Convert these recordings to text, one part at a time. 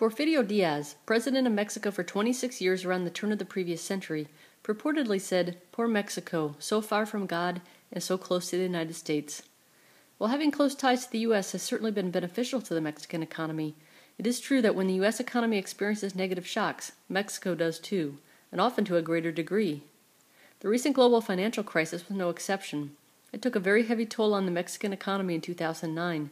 Porfirio Diaz, president of Mexico for 26 years around the turn of the previous century, purportedly said, "Poor Mexico, so far from God and so close to the United States." While having close ties to the U.S. has certainly been beneficial to the Mexican economy, it is true that when the U.S. economy experiences negative shocks, Mexico does too, and often to a greater degree. The recent global financial crisis was no exception. It took a very heavy toll on the Mexican economy in 2009.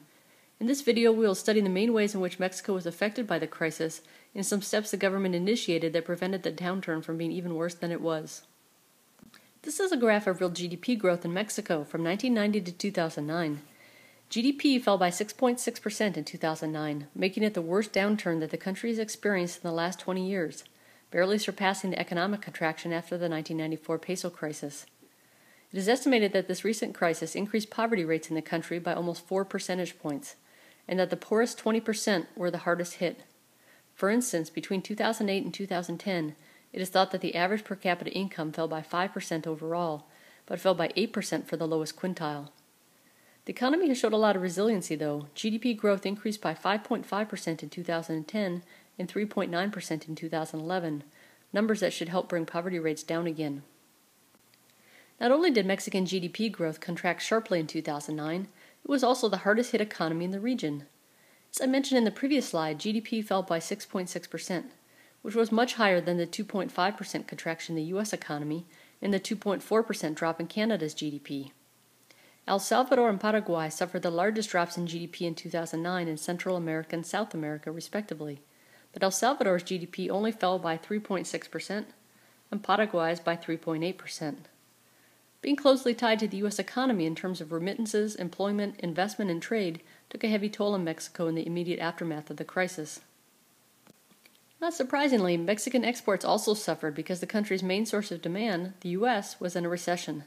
In this video, we will study the main ways in which Mexico was affected by the crisis and some steps the government initiated that prevented the downturn from being even worse than it was. This is a graph of real GDP growth in Mexico from 1990 to 2009. GDP fell by 6.6% in 2009, making it the worst downturn that the country has experienced in the last 20 years, barely surpassing the economic contraction after the 1994 peso crisis. It is estimated that this recent crisis increased poverty rates in the country by almost 4 percentage points, and that the poorest 20% were the hardest hit. For instance, between 2008 and 2010, it is thought that the average per capita income fell by 5% overall, but fell by 8% for the lowest quintile. The economy has showed a lot of resiliency, though. GDP growth increased by 5.5% in 2010 and 3.9% in 2011, numbers that should help bring poverty rates down again. Not only did Mexican GDP growth contract sharply in 2009, it was also the hardest hit economy in the region. As I mentioned in the previous slide, GDP fell by 6.6%, which was much higher than the 2.5% contraction in the U.S. economy and the 2.4% drop in Canada's GDP. El Salvador and Paraguay suffered the largest drops in GDP in 2009 in Central America and South America, respectively, but El Salvador's GDP only fell by 3.6% and Paraguay's by 3.8%. Being closely tied to the U.S. economy in terms of remittances, employment, investment, and trade took a heavy toll on Mexico in the immediate aftermath of the crisis. Not surprisingly, Mexican exports also suffered because the country's main source of demand, the U.S., was in a recession.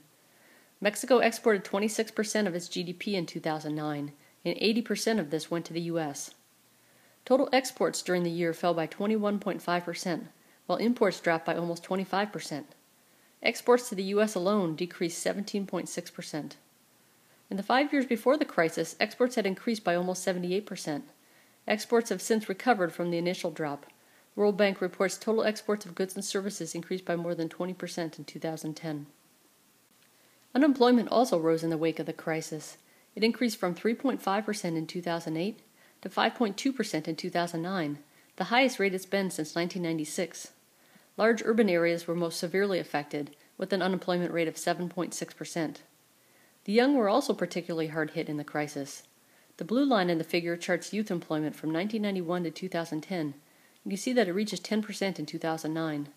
Mexico exported 26% of its GDP in 2009, and 80% of this went to the U.S. Total exports during the year fell by 21.5%, while imports dropped by almost 25%. Exports to the U.S. alone decreased 17.6%. In the 5 years before the crisis, exports had increased by almost 78%. Exports have since recovered from the initial drop. World Bank reports total exports of goods and services increased by more than 20% in 2010. Unemployment also rose in the wake of the crisis. It increased from 3.5% in 2008 to 5.2% in 2009, the highest rate it's been since 1996. Large urban areas were most severely affected, with an unemployment rate of 7.6%. The young were also particularly hard hit in the crisis. The blue line in the figure charts youth employment from 1991 to 2010. You can see that it reaches 10% in 2009.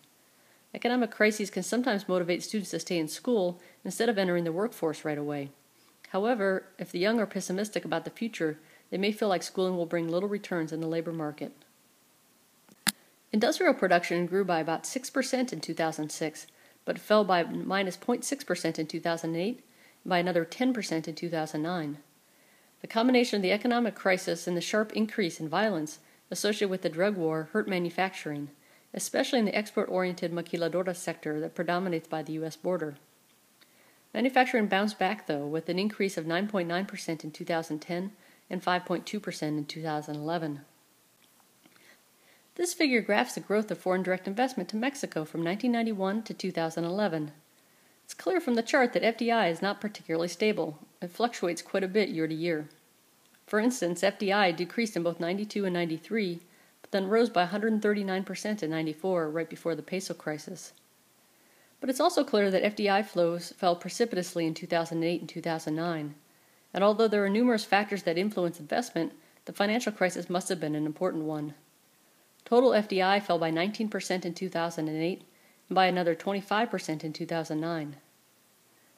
Economic crises can sometimes motivate students to stay in school instead of entering the workforce right away. However, if the young are pessimistic about the future, they may feel like schooling will bring little returns in the labor market. Industrial production grew by about 6% in 2006, but fell by minus 0.6% in 2008 and by another 10% in 2009. The combination of the economic crisis and the sharp increase in violence associated with the drug war hurt manufacturing, especially in the export-oriented maquiladora sector that predominates by the U.S. border. Manufacturing bounced back, though, with an increase of 9.9% in 2010 and 5.2% in 2011. This figure graphs the growth of foreign direct investment to Mexico from 1991 to 2011. It's clear from the chart that FDI is not particularly stable. It fluctuates quite a bit year to year. For instance, FDI decreased in both 92 and 93, but then rose by 139% in 94, right before the peso crisis. But it's also clear that FDI flows fell precipitously in 2008 and 2009. And although there are numerous factors that influence investment, the financial crisis must have been an important one. Total FDI fell by 19% in 2008 and by another 25% in 2009.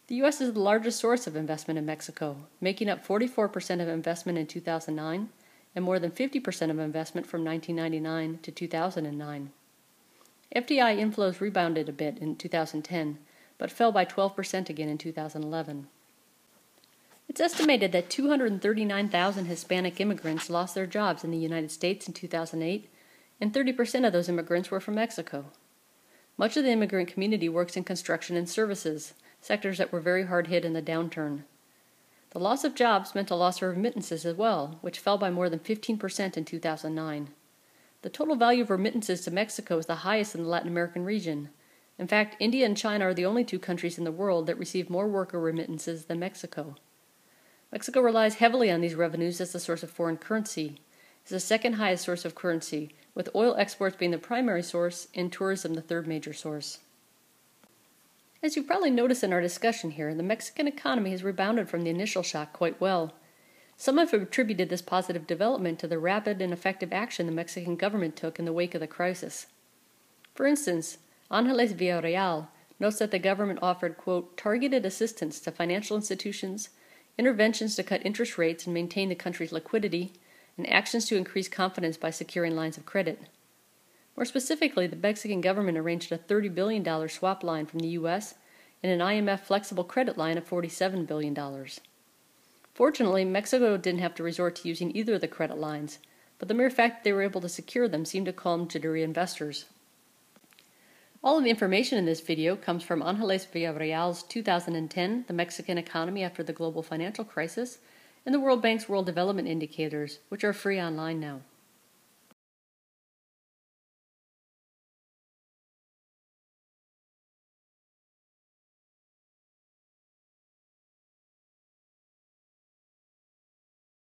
The U.S. is the largest source of investment in Mexico, making up 44% of investment in 2009 and more than 50% of investment from 1999 to 2009. FDI inflows rebounded a bit in 2010, but fell by 12% again in 2011. It's estimated that 239,000 Hispanic immigrants lost their jobs in the United States in 2008, and 30% of those immigrants were from Mexico. Much of the immigrant community works in construction and services, sectors that were very hard hit in the downturn. The loss of jobs meant a loss of remittances as well, which fell by more than 15% in 2009. The total value of remittances to Mexico is the highest in the Latin American region. In fact, India and China are the only two countries in the world that receive more worker remittances than Mexico. Mexico relies heavily on these revenues as the source of foreign currency. It's the second highest source of currency, with oil exports being the primary source and tourism the third major source. As you probably noticed in our discussion here, the Mexican economy has rebounded from the initial shock quite well. Some have attributed this positive development to the rapid and effective action the Mexican government took in the wake of the crisis. For instance, Ángeles Villarreal notes that the government offered, quote, targeted assistance to financial institutions, interventions to cut interest rates and maintain the country's liquidity, and actions to increase confidence by securing lines of credit. More specifically, the Mexican government arranged a $30 billion swap line from the U.S. and an IMF flexible credit line of $47 billion. Fortunately, Mexico didn't have to resort to using either of the credit lines, but the mere fact that they were able to secure them seemed to calm jittery investors. All of the information in this video comes from Ángeles Villarreal's 2010 The Mexican Economy After the Global Financial Crisis and the World Bank's World Development Indicators, which are free online now.